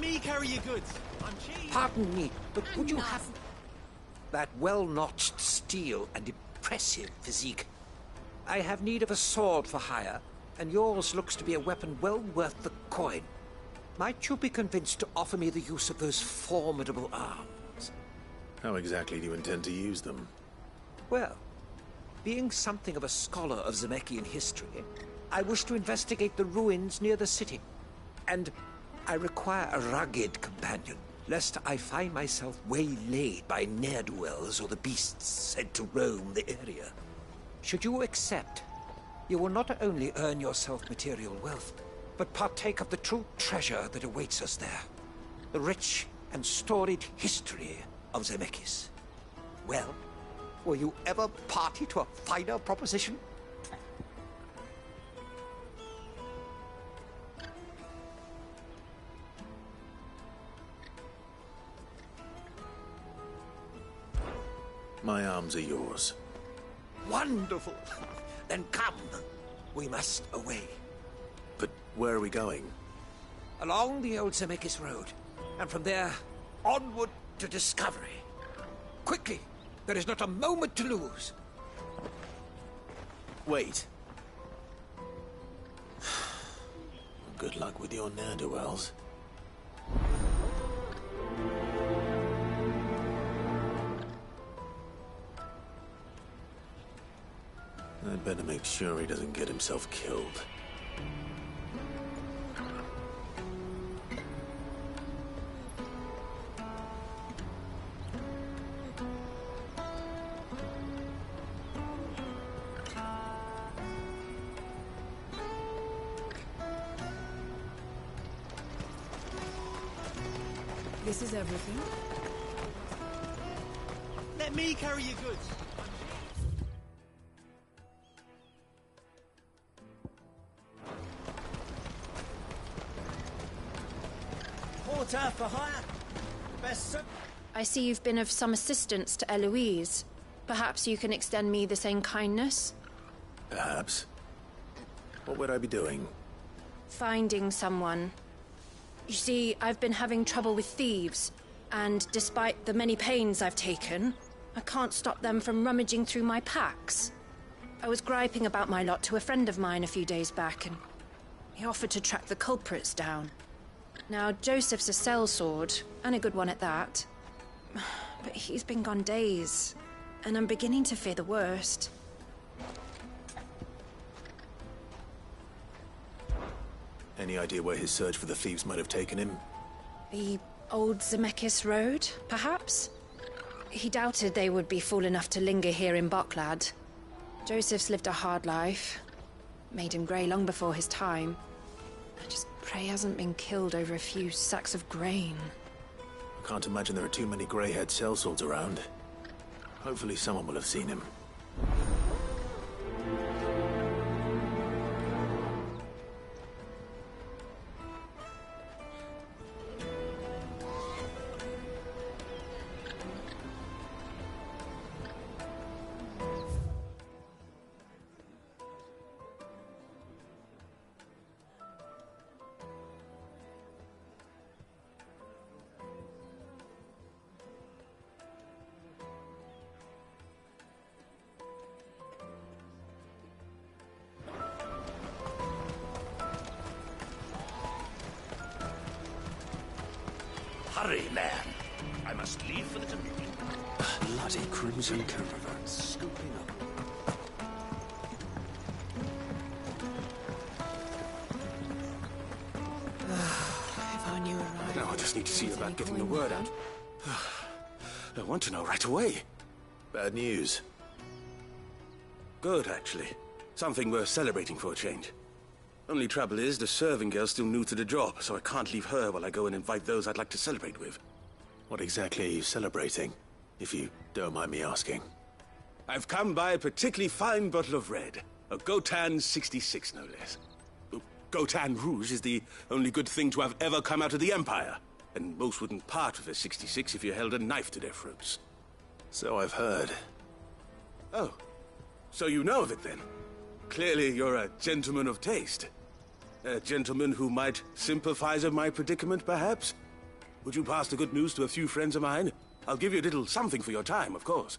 me carry your goods. I'm cheap. Pardon me, but would you have that well-notched steel and impressive physique? I have need of a sword for hire, and yours looks to be a weapon well worth the coin. Might you be convinced to offer me the use of those formidable arms? How exactly do you intend to use them? Well, being something of a scholar of Zemeckis history, I wish to investigate the ruins near the city. And I require a rugged companion, lest I find myself waylaid by ne'er-do-wells or the beasts said to roam the area. Should you accept, you will not only earn yourself material wealth, but partake of the true treasure that awaits us there. The rich and storied history of Zemeckis. Well, were you ever party to a finer proposition? My arms are yours. Wonderful! Then come. We must away. But where are we going? Along the old Zemeckis Road, and from there, onward to discovery. Quickly! There is not a moment to lose. Wait. Good luck with your ne'er-do-wells. I'd better make sure he doesn't get himself killed. This is everything. Let me carry your goods. Porter for hire. Best. I see you've been of some assistance to Eloise. Perhaps you can extend me the same kindness? Perhaps. What would I be doing? Finding someone. You see, I've been having trouble with thieves, and despite the many pains I've taken, I can't stop them from rummaging through my packs. I was griping about my lot to a friend of mine a few days back, and he offered to track the culprits down. Now, Joseph's a sellsword, and a good one at that. But he's been gone days, and I'm beginning to fear the worst. Any idea where his search for the thieves might have taken him? The old Zemeckis Road, perhaps? He doubted they would be fool enough to linger here in Boklad. Joseph's lived a hard life. Made him grey long before his time. I just pray he hasn't been killed over a few sacks of grain. I can't imagine there are too many grey-haired sellswords around. Hopefully someone will have seen him. Hurry, man. I must leave for the Dominion. Bloody crimson caravan scooping up. If only you were right. Now I just need to see about getting the word out. I want to know right away. Bad news. Good, actually. Something worth celebrating for a change. Only trouble is, the serving girl's still new to the job, so I can't leave her while I go and invite those I'd like to celebrate with. What exactly are you celebrating, if you don't mind me asking? I've come by a particularly fine bottle of red. A Gotan 66, no less. Gotan Rouge is the only good thing to have ever come out of the Empire. And most wouldn't part with a 66 if you held a knife to their throats. So I've heard. Oh, so you know of it then? Clearly you're a gentleman of taste. A gentleman who might sympathize with my predicament, perhaps? Would you pass the good news to a few friends of mine? I'll give you a little something for your time, of course.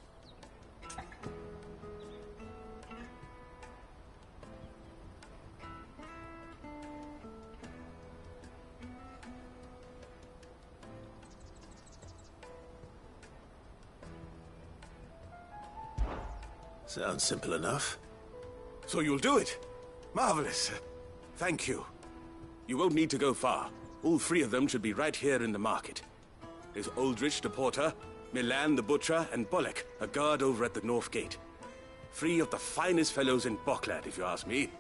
Sounds simple enough. So you'll do it? Marvelous. Thank you. You won't need to go far. All three of them should be right here in the market. There's Aldrich the porter, Milan the butcher, and Bolek, a guard over at the north gate. Three of the finest fellows in Boklad, if you ask me.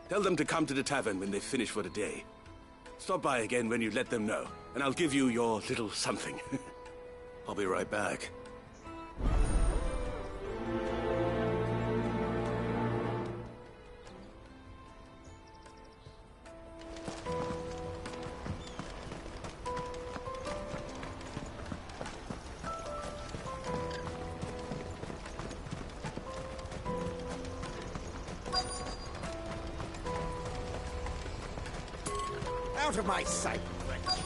Tell them to come to the tavern when they finish for the day. Stop by again when you let them know, and I'll give you your little something. I'll be right back. Out of my sight, wretch.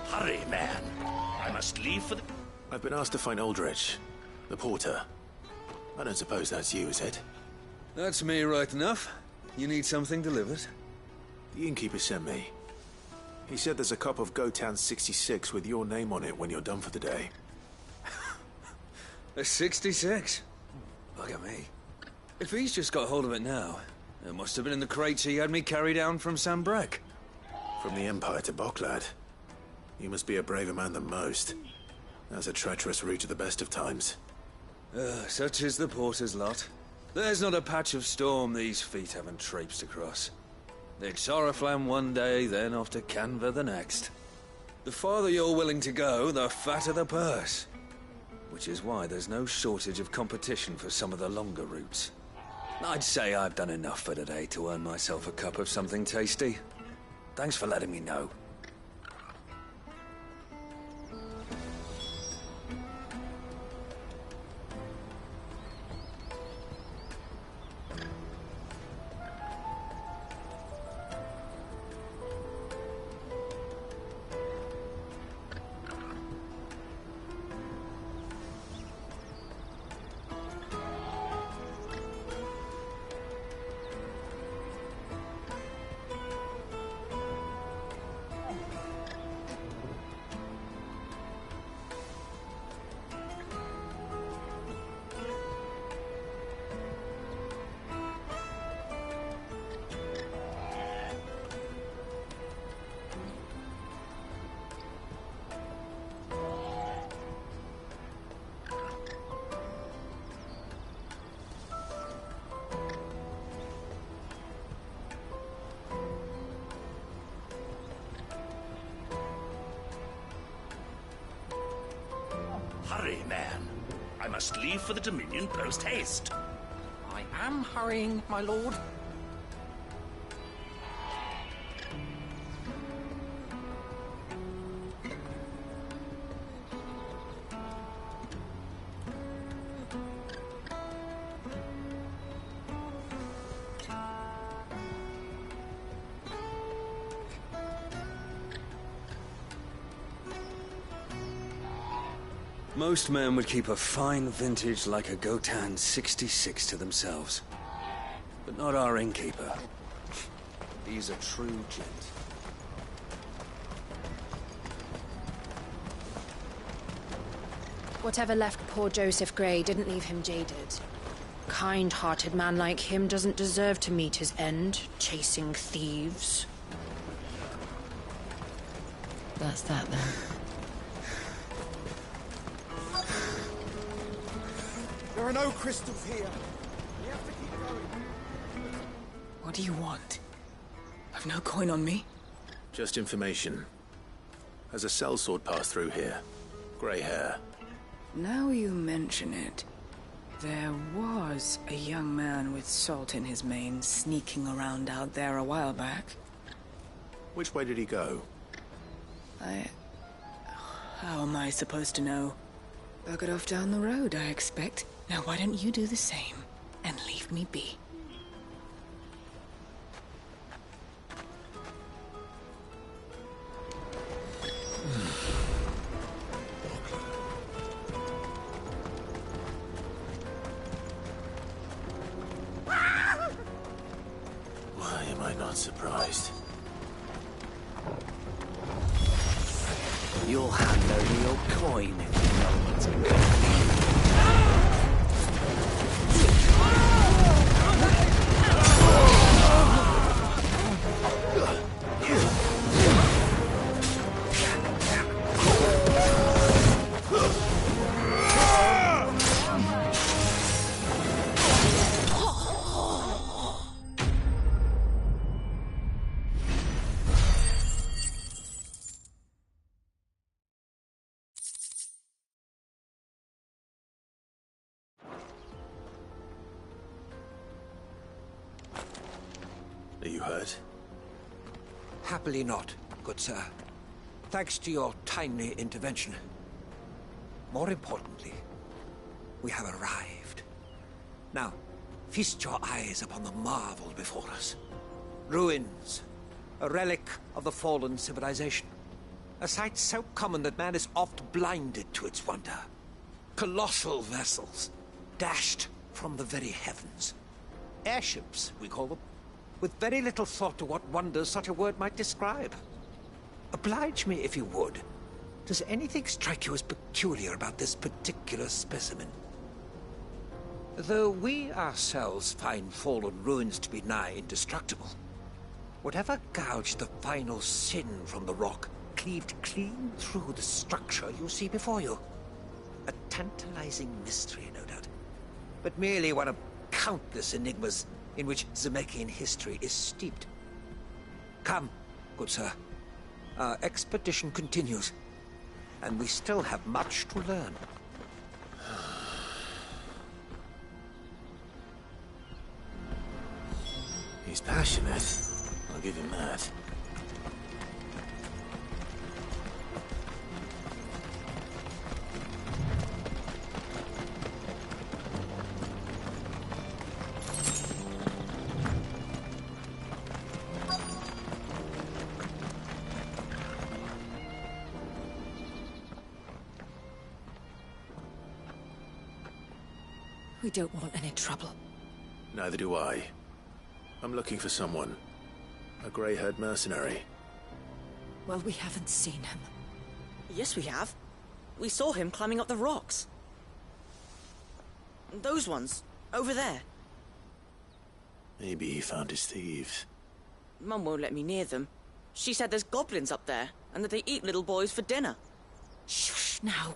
Hurry, man. I must leave for the... I've been asked to find Aldrich, the porter. I don't suppose that's you, is it? That's me right enough. You need something delivered? The innkeeper sent me. He said there's a cup of Gotan 66 with your name on it when you're done for the day. A 66? Look at me. If he's just got hold of it now, it must have been in the crates he had me carry down from Sambrek. From the Empire to Boklad. You must be a braver man than most. That's a treacherous route at the best of times. Such is the porter's lot. There's not a patch of storm these feet haven't traipsed across. It's Oriflamme one day, then off to Canva the next. The farther you're willing to go, the fatter the purse. Which is why there's no shortage of competition for some of the longer routes. I'd say I've done enough for today to earn myself a cup of something tasty. Thanks for letting me know. Hurry, man. I must leave for the Dominion post-haste. I am hurrying, my lord. Most men would keep a fine vintage like a Gotan 66 to themselves. But not our innkeeper. He's a true gent. Whatever left poor Joseph Grey didn't leave him jaded. Kind-hearted man like him doesn't deserve to meet his end, chasing thieves. That's that then. There are no crystals here. We have to keep going. What do you want? I've no coin on me. Just information. Has a sellsword passed through here? Grey hair. Now you mention it, there was a young man with salt in his mane sneaking around out there a while back. Which way did he go? How am I supposed to know? Bug it off down the road, I expect. Now why don't you do the same and leave me be? Why am I not surprised? You'll hand over your coin if you know what's good. Are you hurt? Happily not, good sir. Thanks to your timely intervention. More importantly, we have arrived. Now, feast your eyes upon the marvel before us. Ruins, a relic of the fallen civilization. A sight so common that man is oft blinded to its wonder. Colossal vessels, dashed from the very heavens. Airships, we call them, with very little thought to what wonders such a word might describe. Oblige me if you would. Does anything strike you as peculiar about this particular specimen? Though we ourselves find fallen ruins to be nigh indestructible, whatever gouged the final sin from the rock cleaved clean through the structure you see before you. A tantalizing mystery, no doubt, but merely one of countless enigmas in which Zemeckis history is steeped. Come, good sir. Our expedition continues, and we still have much to learn. He's passionate. I'll give him that. We don't want any trouble. Neither do I. I'm looking for someone. A grey-haired mercenary. Well, we haven't seen him. Yes, we have. We saw him climbing up the rocks. Those ones, over there. Maybe he found his thieves. Mum won't let me near them. She said there's goblins up there, and that they eat little boys for dinner. Shush now.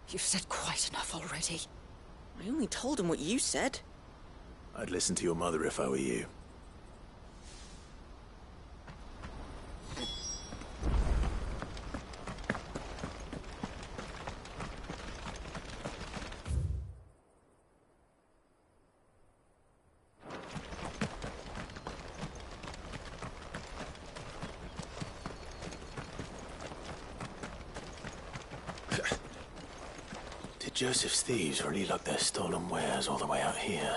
You've said quite enough already. I only told him what you said. I'd listen to your mother if I were you. Did Joseph's thieves really lug their stolen wares all the way out here?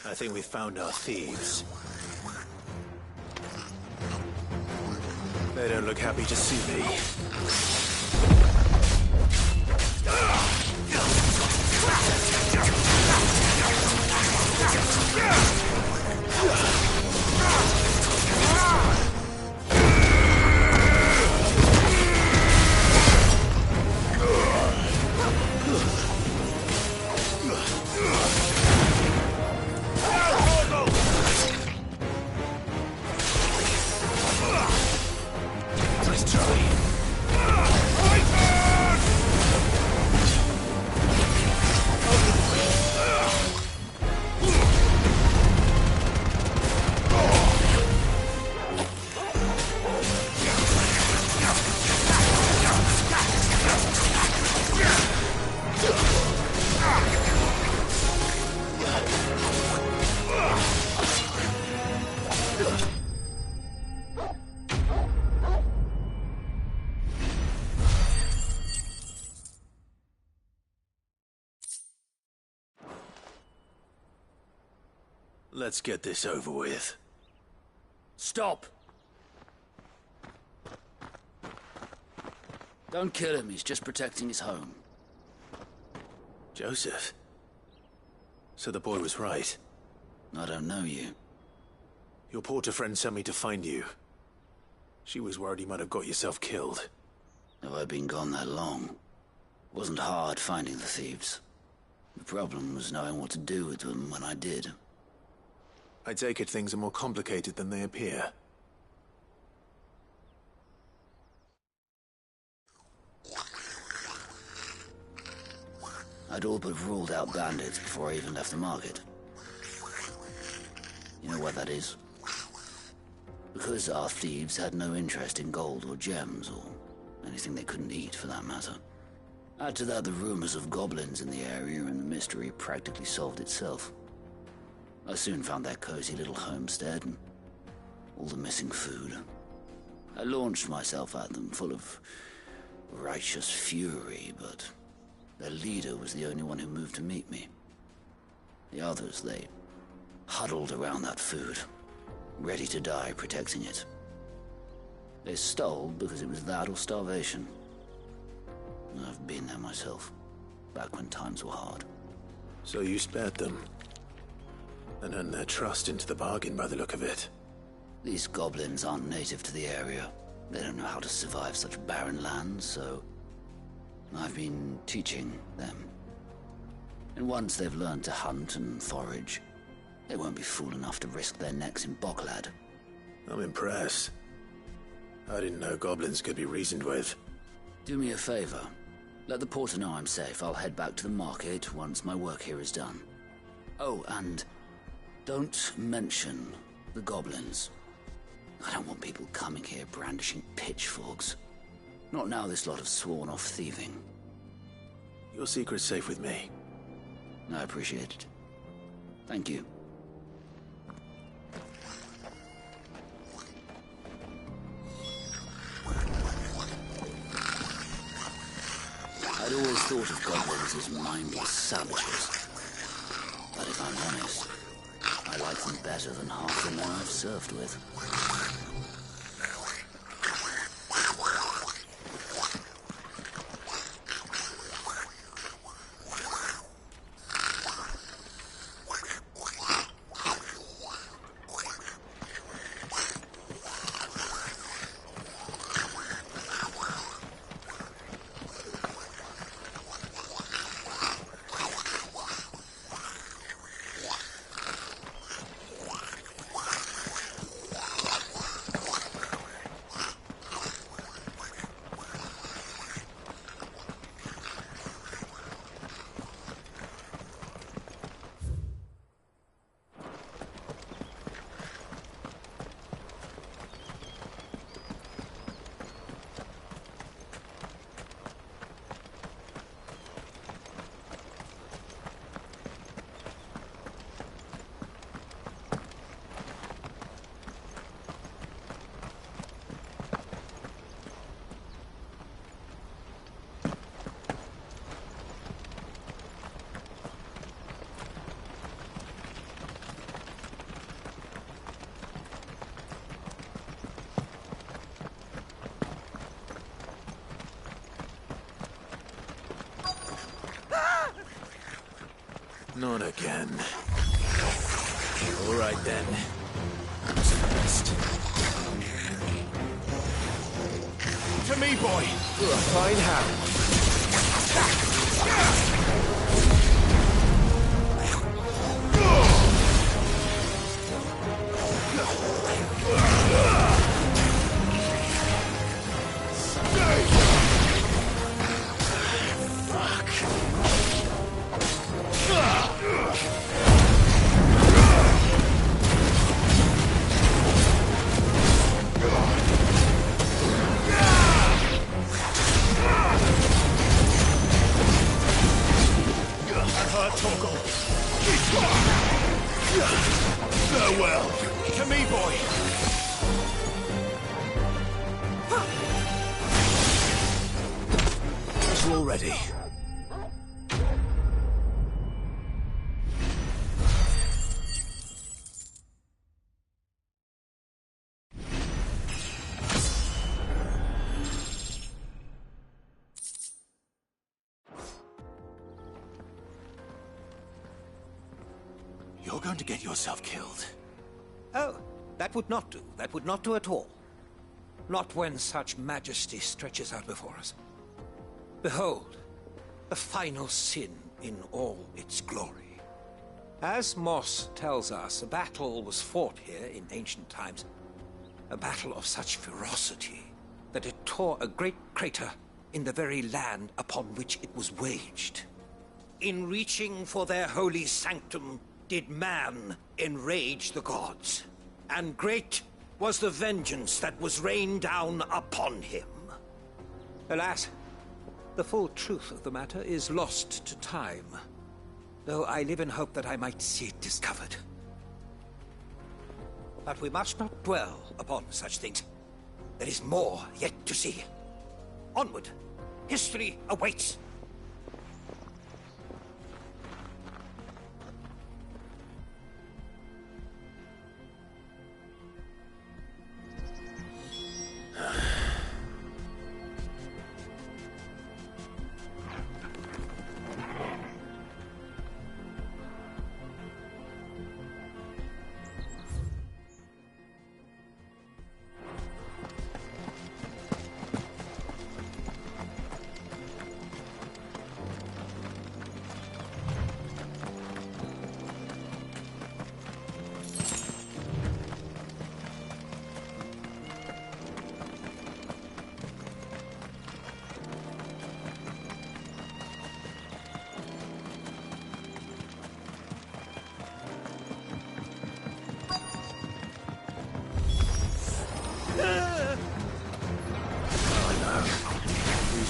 I think we found our thieves. They don't look happy to see me. Nice try. Let's get this over with. Stop! Don't kill him, he's just protecting his home. Joseph? So the boy was right. I don't know you. Your porter friend sent me to find you. She was worried you might have got yourself killed. Have I been gone that long? It wasn't hard finding the thieves. The problem was knowing what to do with them when I did. I take it things are more complicated than they appear. I'd all but ruled out bandits before I even left the market. You know why that is? Because our thieves had no interest in gold or gems, or anything they couldn't eat for that matter. Add to that the rumors of goblins in the area, and the mystery practically solved itself. I soon found their cozy little homestead and all the missing food. I launched myself at them, full of righteous fury, but their leader was the only one who moved to meet me. The others, they huddled around that food, ready to die protecting it. They stole because it was that or starvation. I've been there myself, back when times were hard. So you spared them? And earned their trust into the bargain by the look of it. These goblins aren't native to the area. They don't know how to survive such barren lands, so I've been teaching them. And once they've learned to hunt and forage, they won't be fool enough to risk their necks in Boklad. I'm impressed. I didn't know goblins could be reasoned with. Do me a favor. Let the porter know I'm safe. I'll head back to the market once my work here is done. Oh, and don't mention the goblins. I don't want people coming here brandishing pitchforks. Not now this lot have sworn off thieving. Your secret's safe with me. I appreciate it. Thank you. I'd always thought of goblins as mindless savages. But if I'm honest, I like them better than half the men I've served with. Not again. All right then. Who's first? To me, boy! Fine hand. Farewell. To me, boy. As you're all ready. You're going to get yourself killed. Oh, that would not do. That would not do at all. Not when such majesty stretches out before us. Behold, the final sin in all its glory. As Moss tells us, a battle was fought here in ancient times. A battle of such ferocity that it tore a great crater in the very land upon which it was waged. In reaching for their holy sanctum, did man enrage the gods, and great was the vengeance that was rained down upon him. Alas, the full truth of the matter is lost to time, though I live in hope that I might see it discovered. But we must not dwell upon such things. There is more yet to see. Onward! History awaits!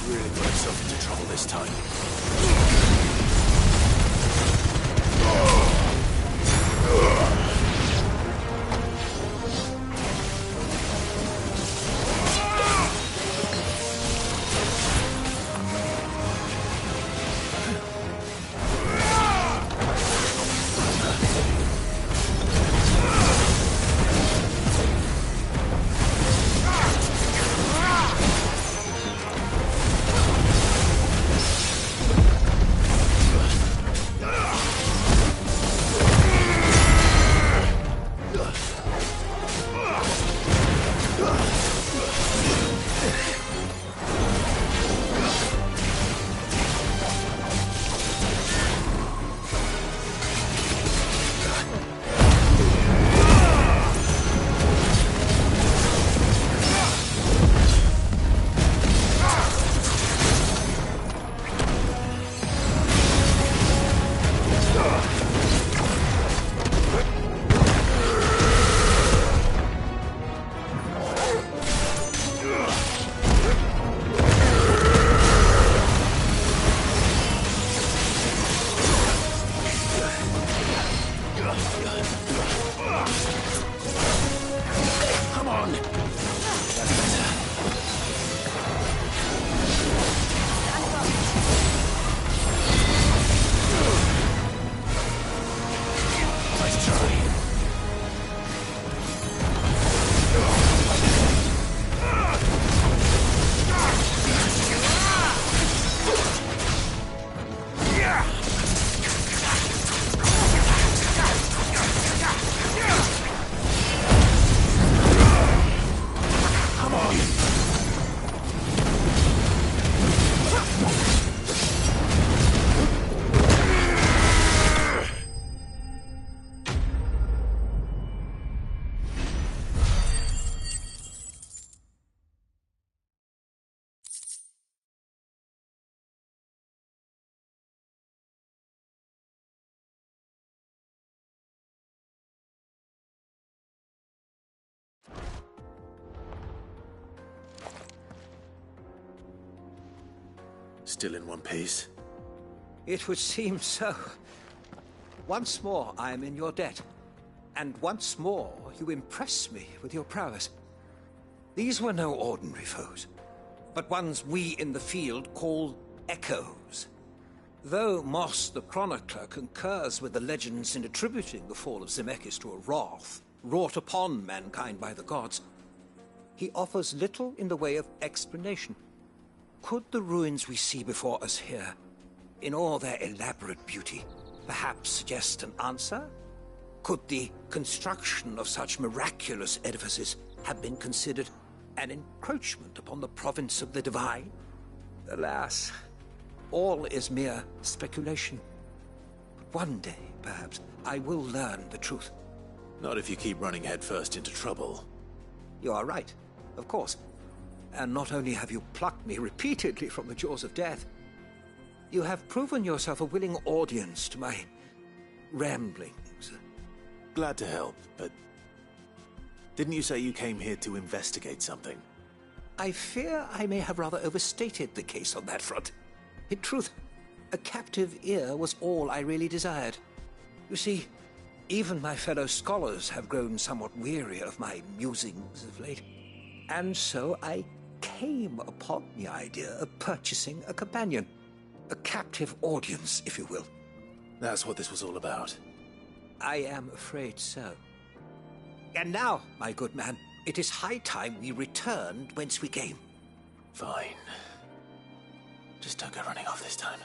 Really got himself into trouble this time. Still in one piece? It would seem so. Once more I am in your debt. And once more you impress me with your prowess. These were no ordinary foes, but ones we in the field call echoes. Though Moss the Chronicler concurs with the legends in attributing the fall of Zemeckis to a wrath wrought upon mankind by the gods, he offers little in the way of explanation. Could the ruins we see before us here, in all their elaborate beauty, perhaps suggest an answer? Could the construction of such miraculous edifices have been considered an encroachment upon the province of the divine? Alas, all is mere speculation. But one day, perhaps, I will learn the truth. Not if you keep running headfirst into trouble. You are right, of course. And not only have you plucked me repeatedly from the jaws of death, you have proven yourself a willing audience to my ramblings. Glad to help, but didn't you say you came here to investigate something? I fear I may have rather overstated the case on that front. In truth, a captive ear was all I really desired. You see, even my fellow scholars have grown somewhat weary of my musings of late. And so I came upon the idea of purchasing a companion. A captive audience, if you will. That's what this was all about. I am afraid so. And now, my good man, it is high time we returned whence we came. Fine. Just don't go running off this time.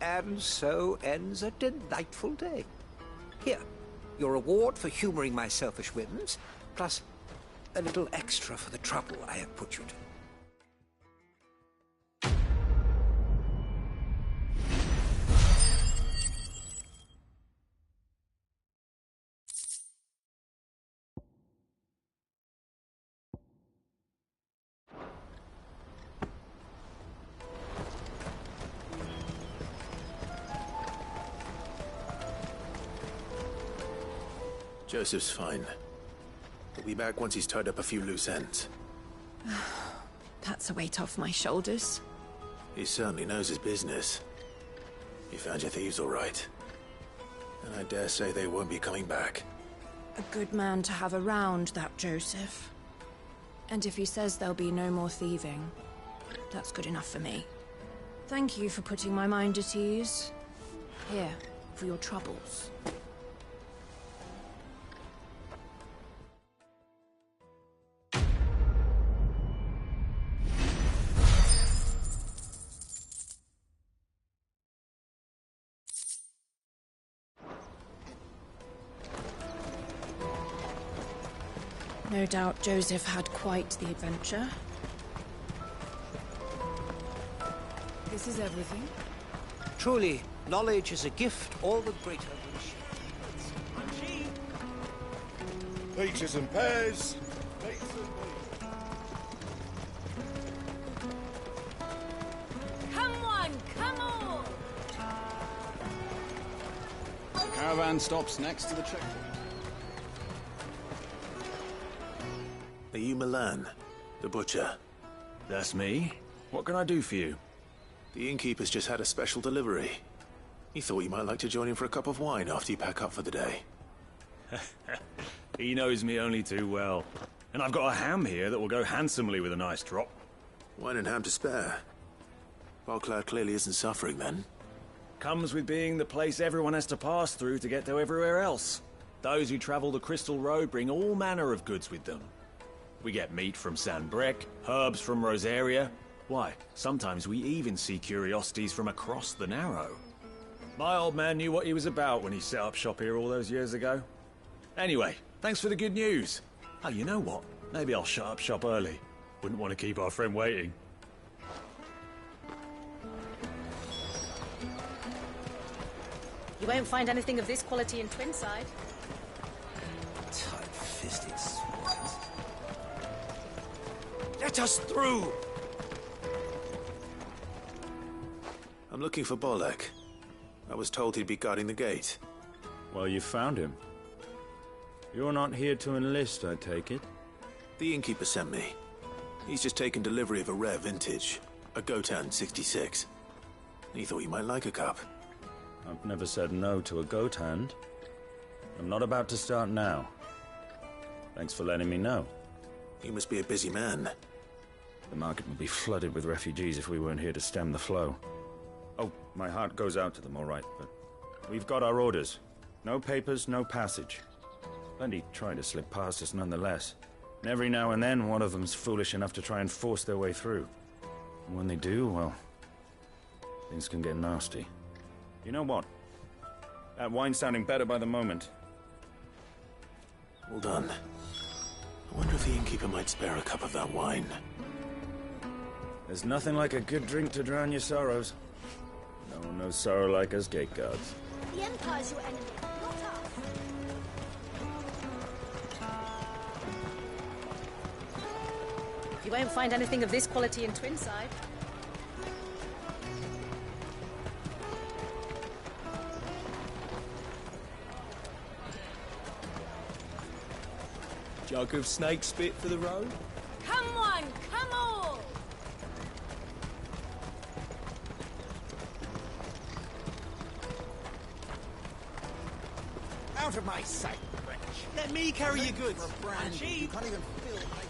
And so ends a delightful day. Here, your reward for humoring my selfish whims, plus a little extra for the trouble I have put you to. Joseph's fine. He'll be back once he's tied up a few loose ends. That's a weight off my shoulders. He certainly knows his business. You found your thieves all right. And I dare say they won't be coming back. A good man to have around, that Joseph. And if he says there'll be no more thieving, that's good enough for me. Thank you for putting my mind at ease. Here, for your troubles. No doubt Joseph had quite the adventure. This is everything? Truly, knowledge is a gift all the greater when shared. Peaches and pears. Dates and Come on, come on! The caravan stops next to the checkpoint. Are you Milan, the butcher? That's me. What can I do for you? The innkeeper's just had a special delivery. He thought you might like to join him for a cup of wine after you pack up for the day. He knows me only too well. And I've got a ham here that will go handsomely with a nice drop. Wine and ham to spare. Boclad clearly isn't suffering then. Comes with being the place everyone has to pass through to get to everywhere else. Those who travel the Crystal Road bring all manner of goods with them. We get meat from San Brec, herbs from Rosaria. Why, sometimes we even see curiosities from across the Narrow. My old man knew what he was about when he set up shop here all those years ago. Anyway, thanks for the good news. Oh, you know what? Maybe I'll shut up shop early. Wouldn't want to keep our friend waiting. You won't find anything of this quality in Twinside. Tight-fisted swines. Let us through! I'm looking for Bolek. I was told he'd be guarding the gate. Well, you found him. You're not here to enlist, I take it? The innkeeper sent me. He's just taken delivery of a rare vintage, a Gotan 66. He thought you might like a cup. I've never said no to a goat hand. I'm not about to start now. Thanks for letting me know. You must be a busy man. The market would be flooded with refugees if we weren't here to stem the flow. Oh, my heart goes out to them, all right, but we've got our orders. No papers, no passage. Plenty try to slip past us nonetheless. And every now and then, one of them's foolish enough to try and force their way through. And when they do, well, things can get nasty. You know what? That wine's sounding better by the moment. Well done. I wonder if the innkeeper might spare a cup of that wine. There's nothing like a good drink to drown your sorrows. No one knows sorrow like us gate guards. The Empire's your enemy, not us. You won't find anything of this quality in Twinside. Jug of snake spit for the road? Come one, come all! Out of my sight, wretch. Let me carry your goods. For a brand you can't even feel like...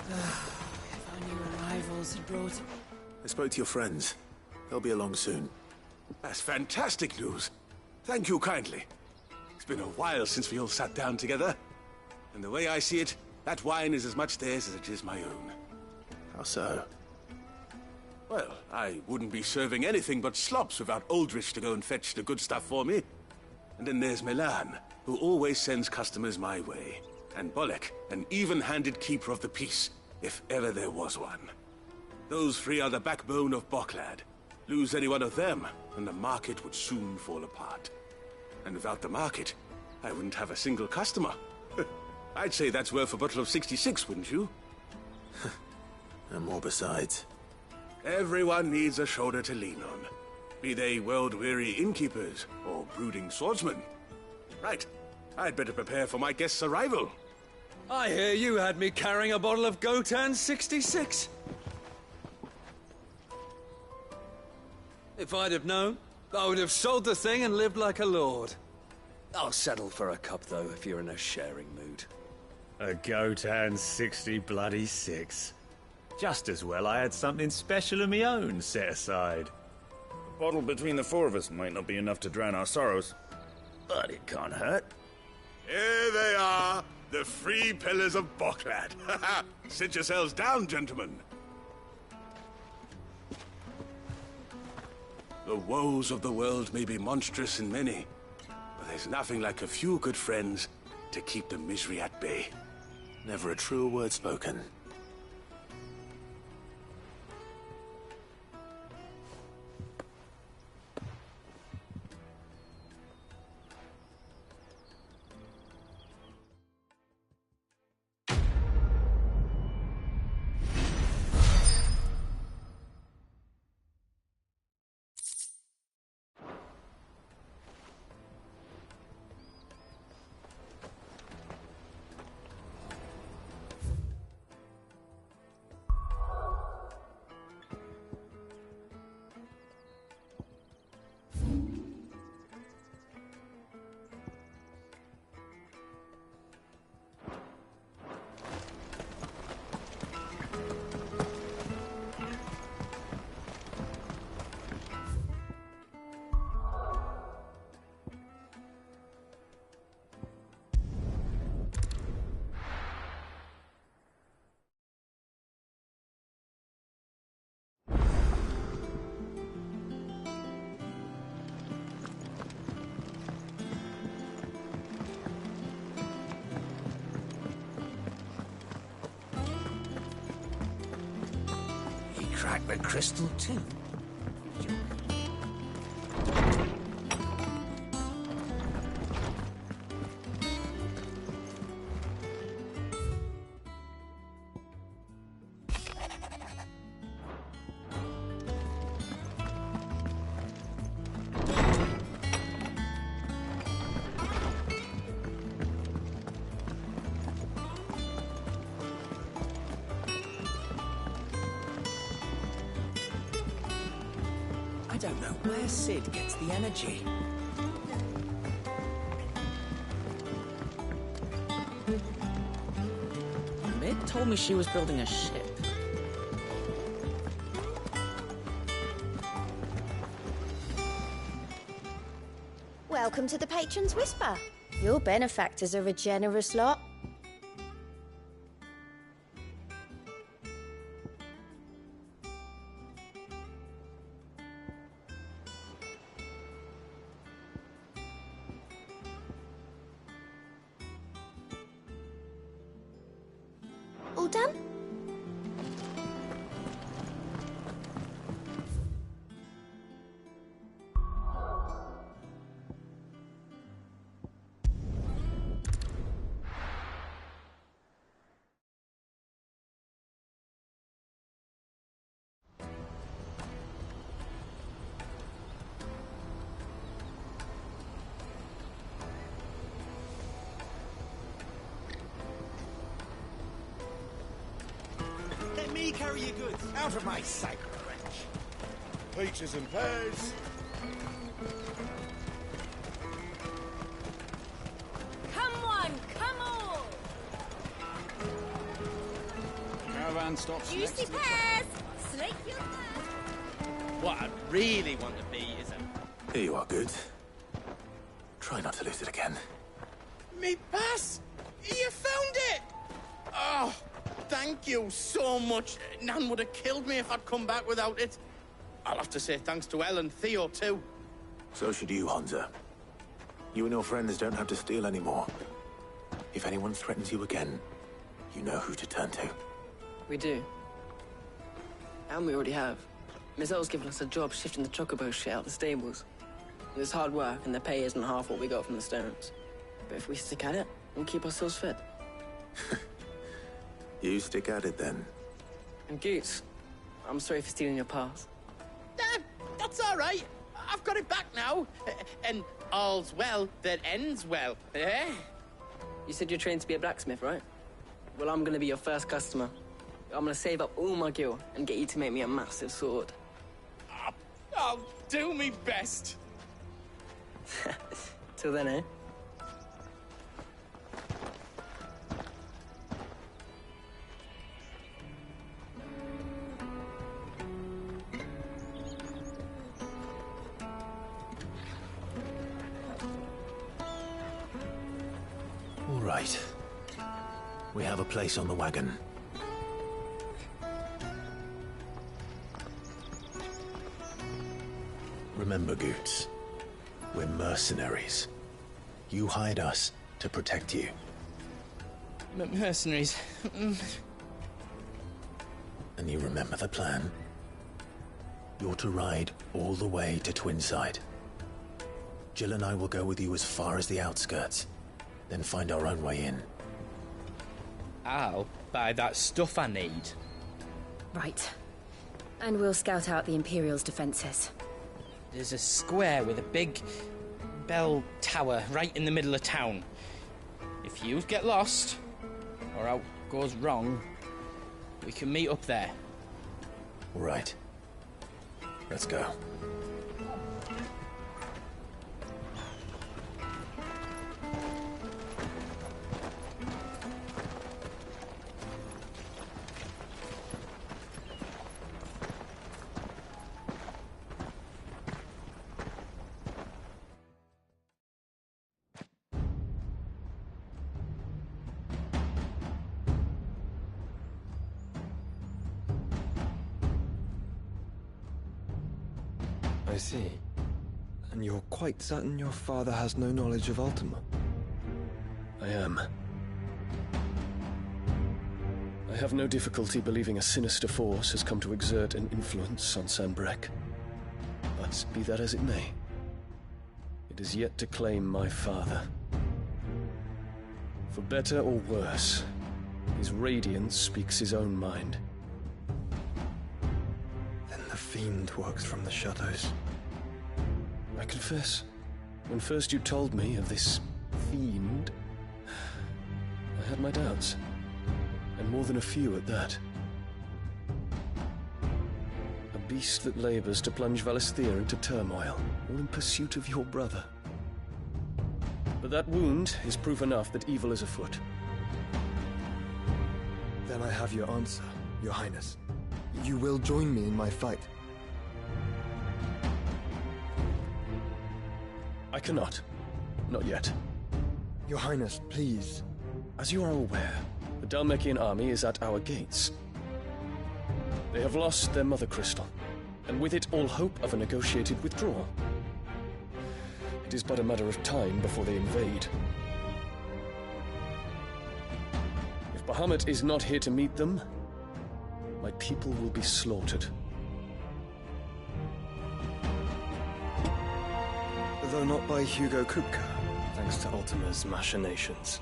If our new arrivals had brought... I spoke to your friends. They'll be along soon. That's fantastic news. Thank you kindly. It's been a while since we all sat down together. And the way I see it, that wine is as much theirs as it is my own. How so? Well, I wouldn't be serving anything but slops without Aldrich to go and fetch the good stuff for me. And then there's Milan, who always sends customers my way. And Bolek, an even-handed keeper of the peace, if ever there was one. Those three are the backbone of Boklad. Lose any one of them, and the market would soon fall apart. And without the market, I wouldn't have a single customer. I'd say that's worth a bottle of 66, wouldn't you? And more besides. Everyone needs a shoulder to lean on. Be they world-weary innkeepers or brooding swordsmen. Right. I'd better prepare for my guest's arrival. I hear you had me carrying a bottle of Gotan 66. If I'd have known, I would have sold the thing and lived like a lord. I'll settle for a cup, though, if you're in a sharing mood. A Gotan 60 bloody 6. Just as well I had something special of my own set aside. A bottle between the four of us might not be enough to drown our sorrows, but it can't hurt. Here they are, the three pillars of Boklad. Sit yourselves down, gentlemen. The woes of the world may be monstrous and many, but there's nothing like a few good friends to keep the misery at bay. Never a truer word spoken. Crack the crystal too. don't know where Sid gets the energy. Mid told me she was building a ship. Welcome to the Patron's Whisper. Your benefactors are a generous lot. All done? Let me carry your goods. Out of my sight, wretch. Peaches and pears. Come on, come on! Caravan stops next Juicy to the pears! Slake your thirst! What I really want to be is a... Here you are, Good. Try not to lose it again. Me pass! You found it! Oh, thank you so much. Nan would have killed me if I'd come back without it. I'll have to say thanks to Elle and Theo, too. So should you, Honza. You and your friends don't have to steal anymore. If anyone threatens you again, you know who to turn to. We do. And we already have. Miss L's given us a job shifting the chocobo shit out the stables. It's hard work, and the pay isn't half what we got from the Stones. But if we stick at it, we'll keep ourselves fed. You stick at it, then. And Goots, I'm sorry for stealing your pass. That's all right. I've got it back now. And all's well that ends well, eh? You said you're trained to be a blacksmith, right? Well, I'm gonna be your first customer. I'm gonna save up all my gil and get you to make me a massive sword. I'll do me best. Till then, eh? All right. We have a place on the wagon. Remember, Goots, we're mercenaries. You hired us to protect you. Mercenaries. And you remember the plan? You're to ride all the way to Twinside. Jill and I will go with you as far as the outskirts, then find our own way in. I'll buy that stuff I need. Right. And we'll scout out the Imperial's defenses. There's a square with a big bell tower right in the middle of town. If you get lost, or out goes wrong, we can meet up there. All right. Let's go. I see. And you're quite certain your father has no knowledge of Ultima? I am. I have no difficulty believing a sinister force has come to exert an influence on Sanbrek. But be that as it may, it is yet to claim my father. For better or worse, his radiance speaks his own mind. Then the fiend works from the shadows. I confess, when first you told me of this fiend, I had my doubts. And more than a few at that. A beast that labors to plunge Valisthea into turmoil, all in pursuit of your brother. But that wound is proof enough that evil is afoot. Then I have your answer, Your Highness. You will join me in my fight. I cannot. Not yet. Your Highness, please. As you are aware, the Dhalmekian army is at our gates. They have lost their mother crystal, and with it all hope of a negotiated withdrawal. It is but a matter of time before they invade. If Bahamut is not here to meet them, my people will be slaughtered. Though not by Hugo Kupka, thanks to Ultima's machinations.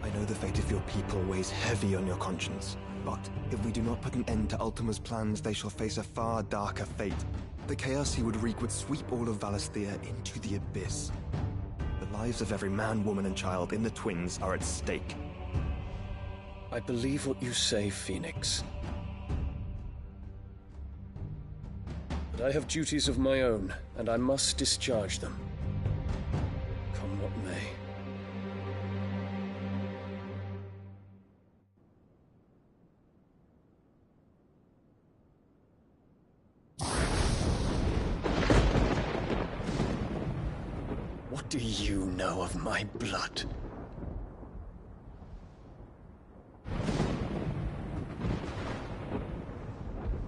I know the fate of your people weighs heavy on your conscience, but if we do not put an end to Ultima's plans, they shall face a far darker fate. The chaos he would wreak would sweep all of Valisthea into the abyss. The lives of every man, woman, and child in the Twins are at stake. I believe what you say, Phoenix. But I have duties of my own, and I must discharge them. Come what may. What do you know of my blood?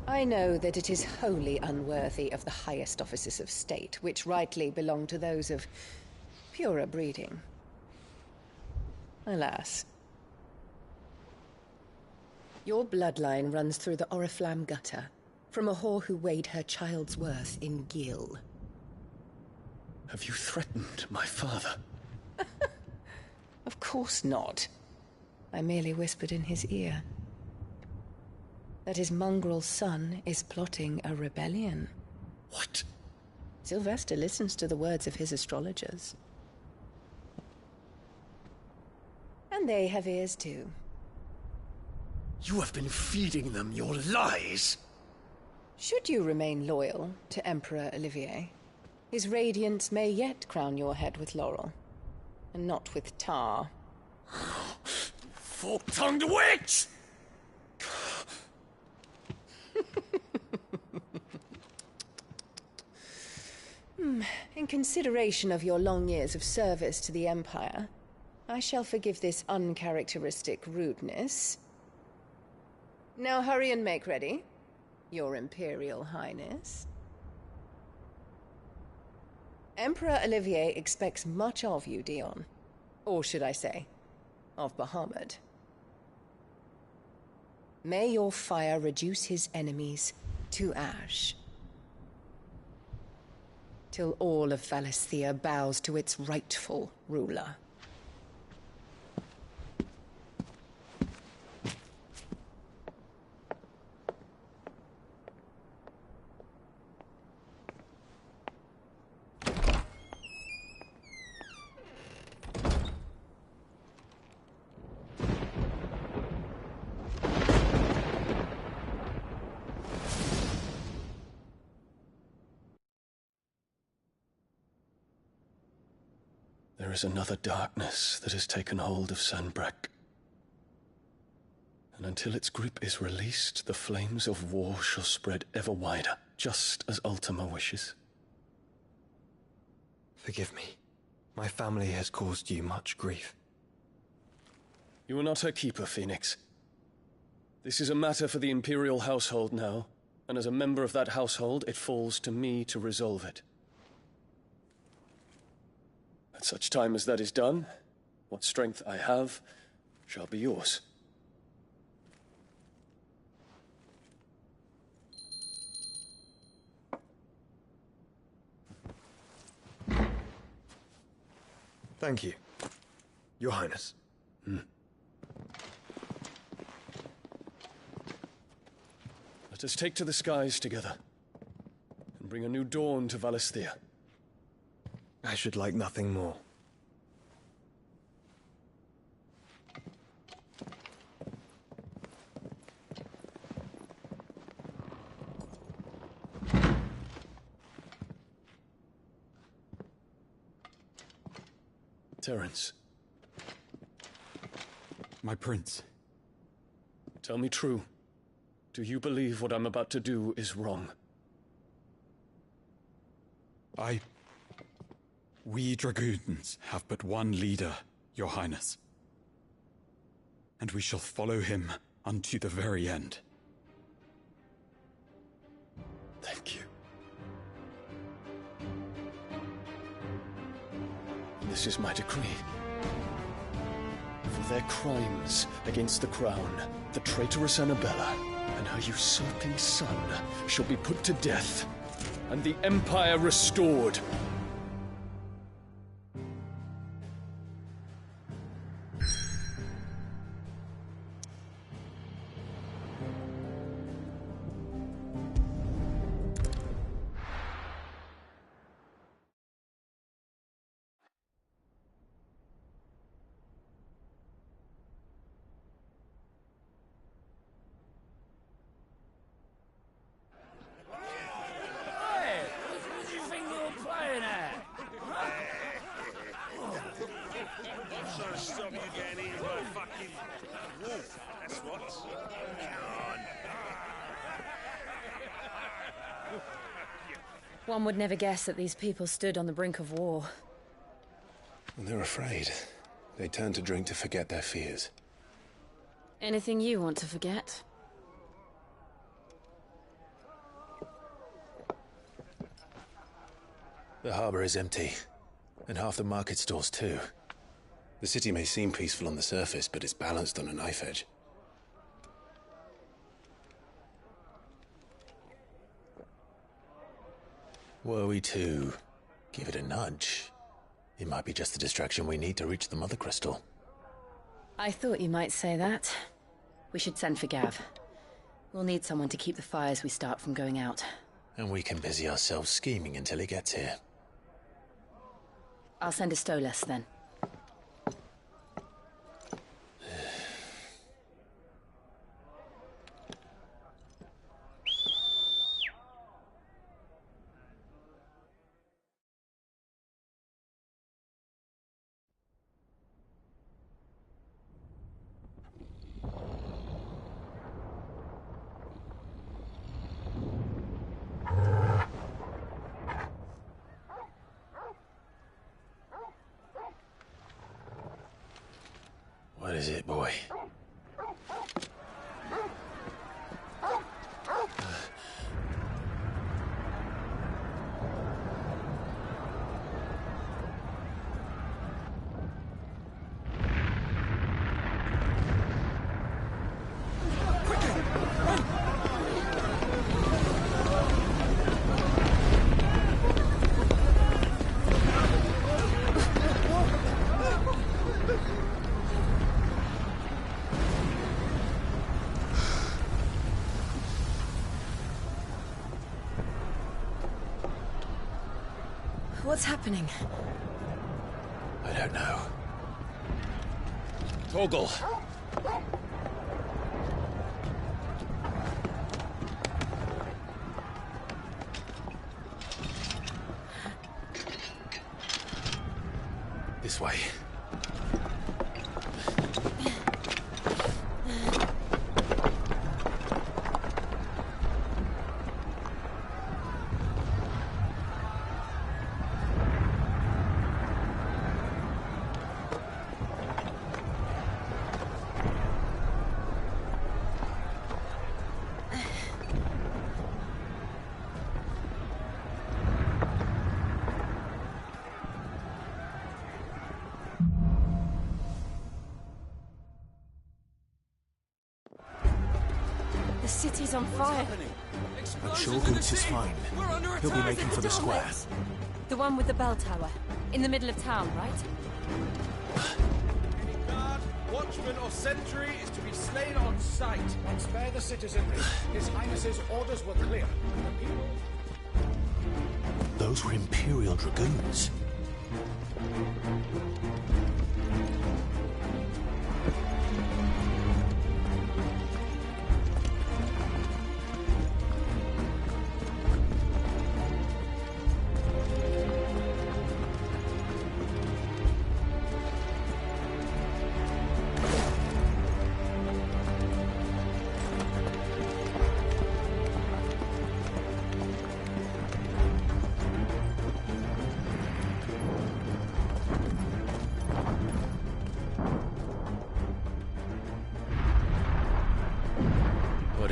I know that it is wholly unworthy of the highest offices of state, which rightly belong to those of purer breeding. Alas. Your bloodline runs through the Oriflamme gutter, from a whore who weighed her child's worth in gil. Have you threatened my father? Of course not. I merely whispered in his ear that his mongrel son is plotting a rebellion. What? Sylvester listens to the words of his astrologers. And they have ears too. You have been feeding them your lies! Should you remain loyal to Emperor Olivier, his radiance may yet crown your head with laurel, and not with tar. Fork-tongued witch! In consideration of your long years of service to the Empire, I shall forgive this uncharacteristic rudeness. Now hurry and make ready, Your Imperial Highness. Emperor Olivier expects much of you, Dion. Or should I say, of Bahamut. May your fire reduce his enemies to ash, till all of Valisthea bows to its rightful ruler. There is another darkness that has taken hold of Sanbreque. And until its grip is released, the flames of war shall spread ever wider, just as Ultima wishes. Forgive me. My family has caused you much grief. You are not her keeper, Phoenix. This is a matter for the Imperial household now, and as a member of that household, it falls to me to resolve it. At such time as that is done, what strength I have shall be yours. Thank you, Your Highness. Let us take to the skies together, and bring a new dawn to Valisthea. I should like nothing more. Terence. My prince. Tell me true. Do you believe what I'm about to do is wrong? We dragoons have but one leader, Your Highness. And we shall follow him unto the very end. Thank you. This is my decree. For their crimes against the crown, the traitorous Annabella and her usurping son shall be put to death, and the Empire restored. One would never guess that these people stood on the brink of war. They're afraid. They turn to drink to forget their fears. Anything you want to forget? The harbor is empty, and half the market stalls too. The city may seem peaceful on the surface, but it's balanced on a knife edge. Were we to give it a nudge, it might be just the distraction we need to reach the Mother Crystal. I thought you might say that. We should send for Gav. We'll need someone to keep the fires we start from going out. And we can busy ourselves scheming until he gets here. I'll send a Stolas then. What is it, boy? What's happening? I don't know. Torgal! This way. The city's on fire. I'm sure Goots is fine. He'll be making for the square. The one with the bell tower. In the middle of town, right? Any guard, watchman, or sentry is to be slain on sight. And spare the citizenry. His Highness's orders were clear. The people... Those were Imperial Dragoons.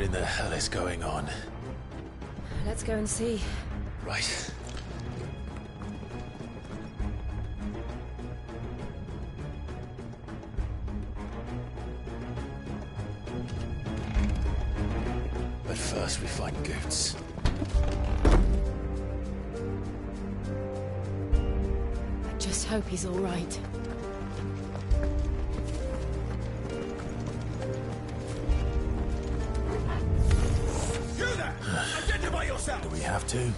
in the hell is going on? Let's go and see. Right. But first we find Goots. I just hope he's all right. You there! Identify yourself! Do we have to?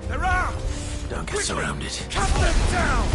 They're out! Don't get surrounded. Cut them down!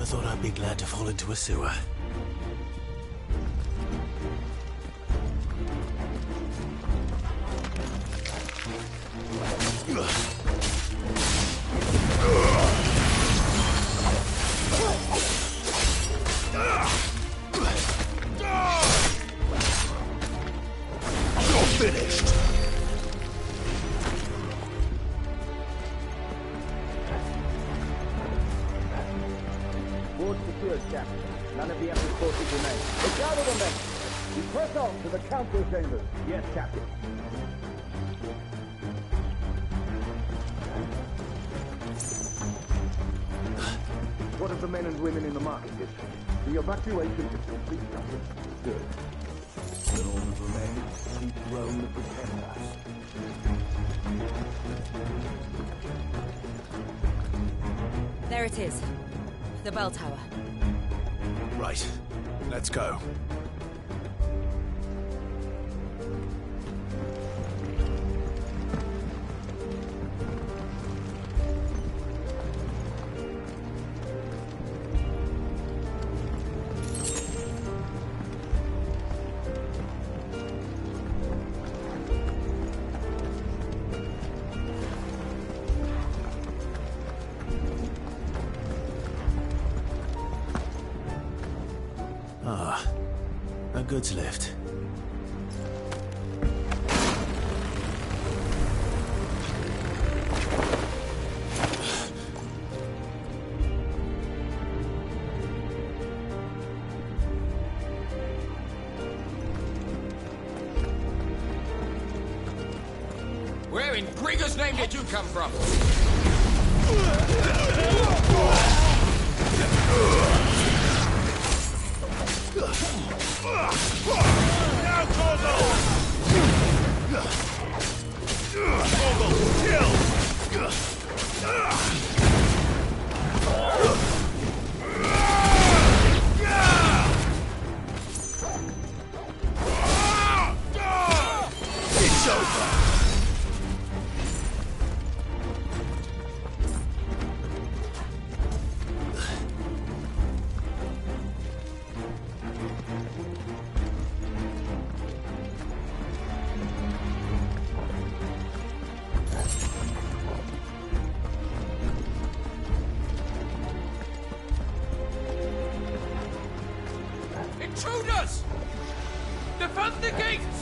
Thought I'd be glad to fall into a sewer. You're finished! Captain. None of the Emperor's forces remain. But gather them then. We press on to the council chambers. Yes, Captain. What of the men and women in the market district? The evacuation is complete, Captain. Good. Then all that remains, keep Rome to protect us. There it is. The bell tower. Right. Let's go. Ah, a goods lift. Where in Grigger's name did you come from? Now, Gorgo! Gorgo, kill! It's over! Intruders! Defend the gates!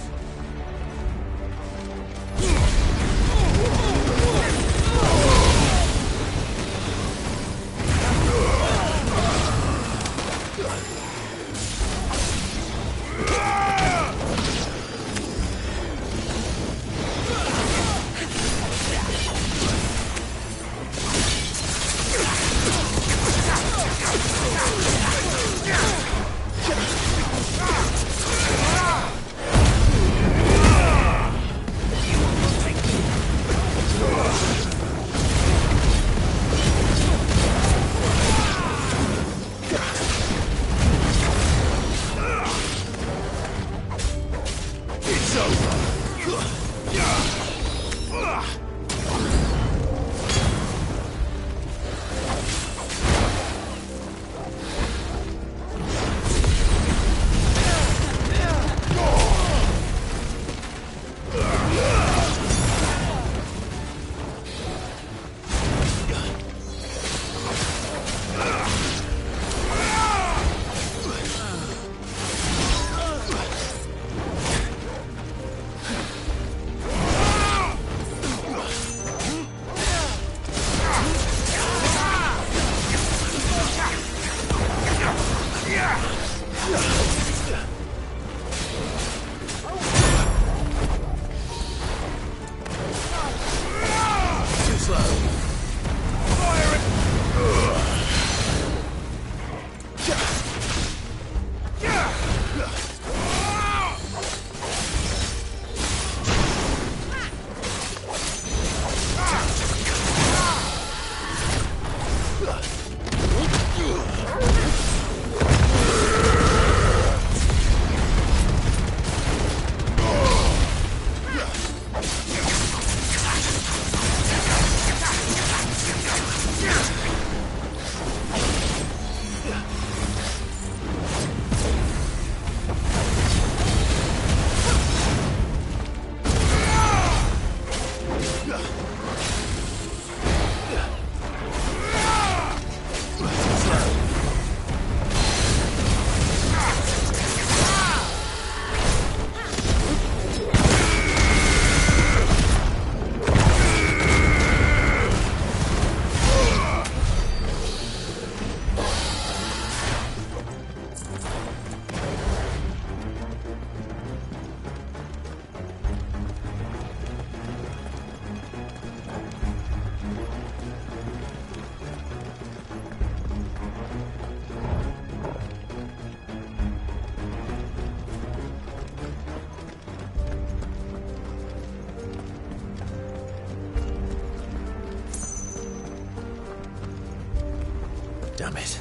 Damn it.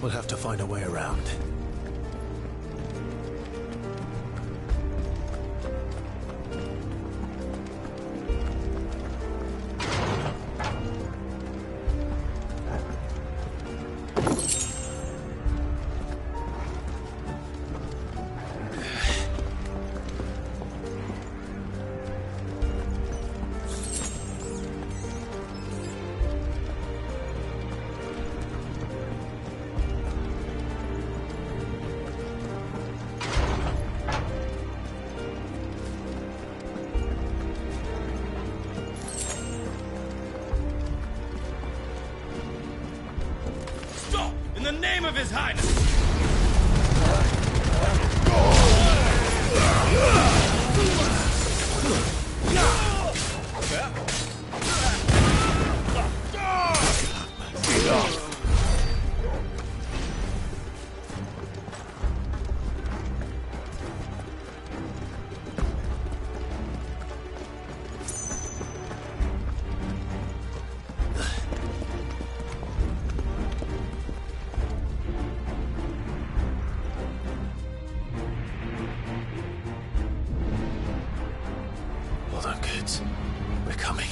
We'll have to find a way around. In the name of His Highness! Hold on, kids. We're coming.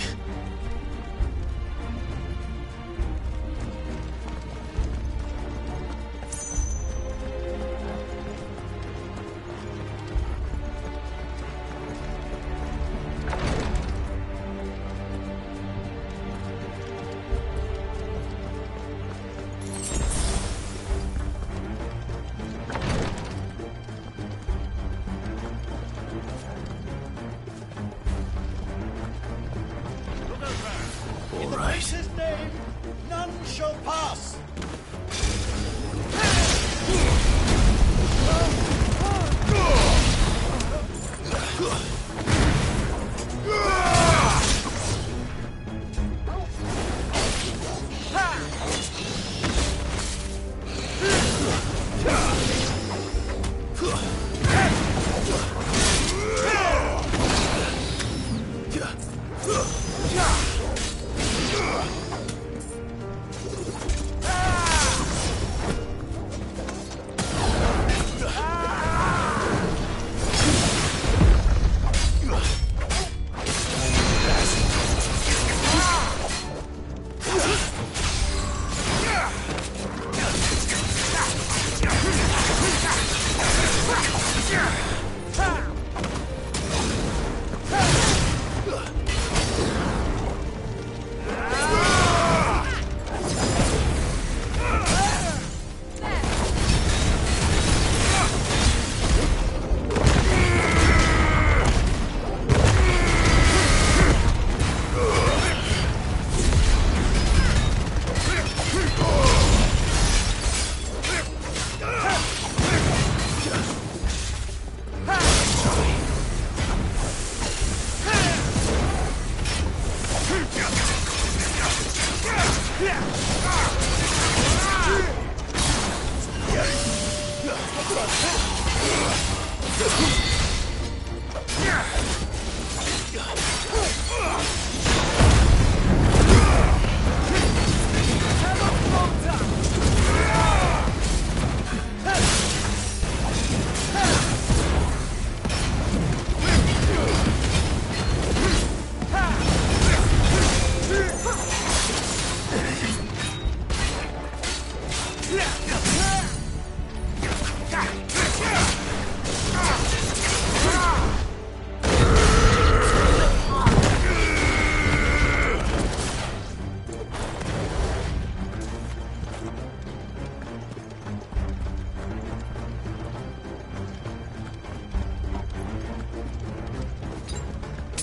In the Prince's name, none shall pass!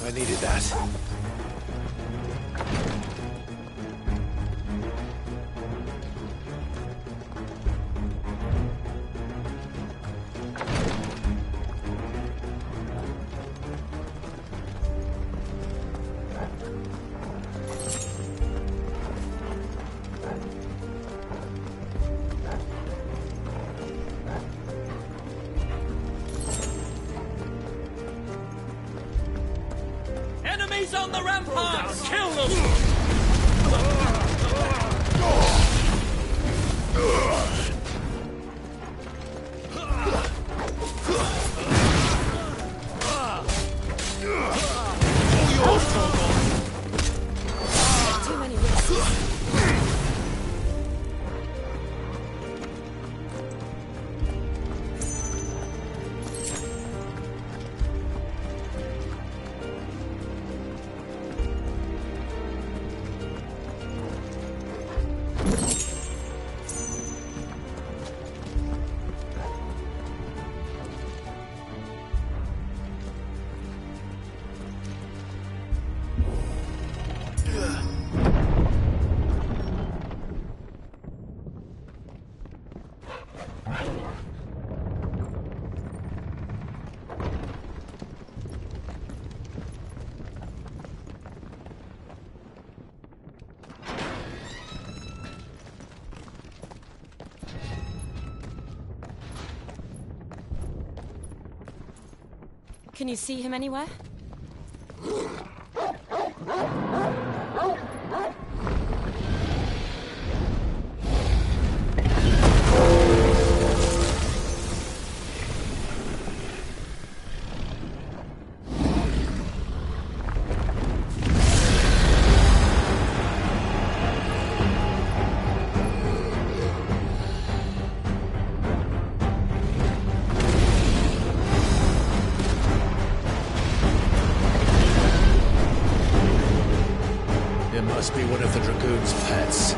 I needed that. Enemies on the ramparts! Kill them! Can you see him anywhere? It must be one of the Dragoon's pets.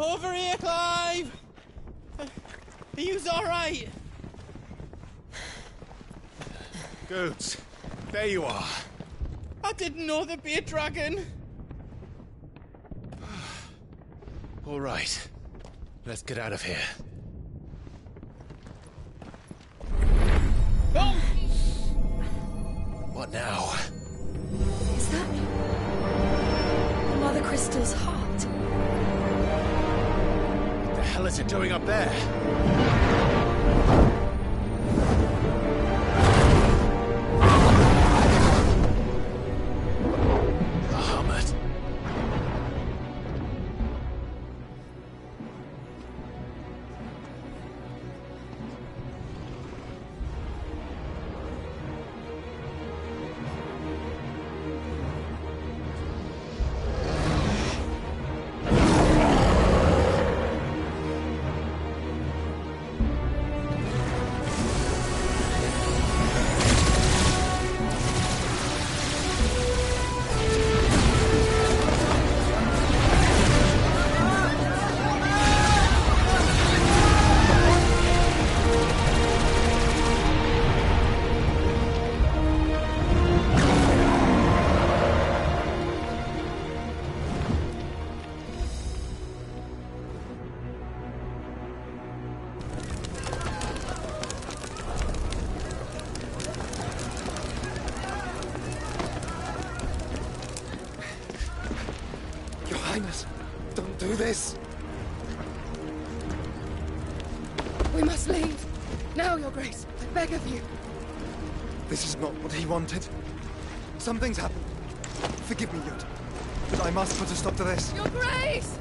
Over here, Clive! Are you alright? Goods, there you are. I didn't know there'd be a dragon. All right. Let's get out of here. Oh! What now? Is that Mother Crystal's heart? What the hell is it doing up there? Bahamut. Your Highness, don't do this. We must leave. Now, Your Grace. I beg of you. This is not what he wanted. Something's happened. Forgive me, Yod, but I must put a stop to this. Your Grace!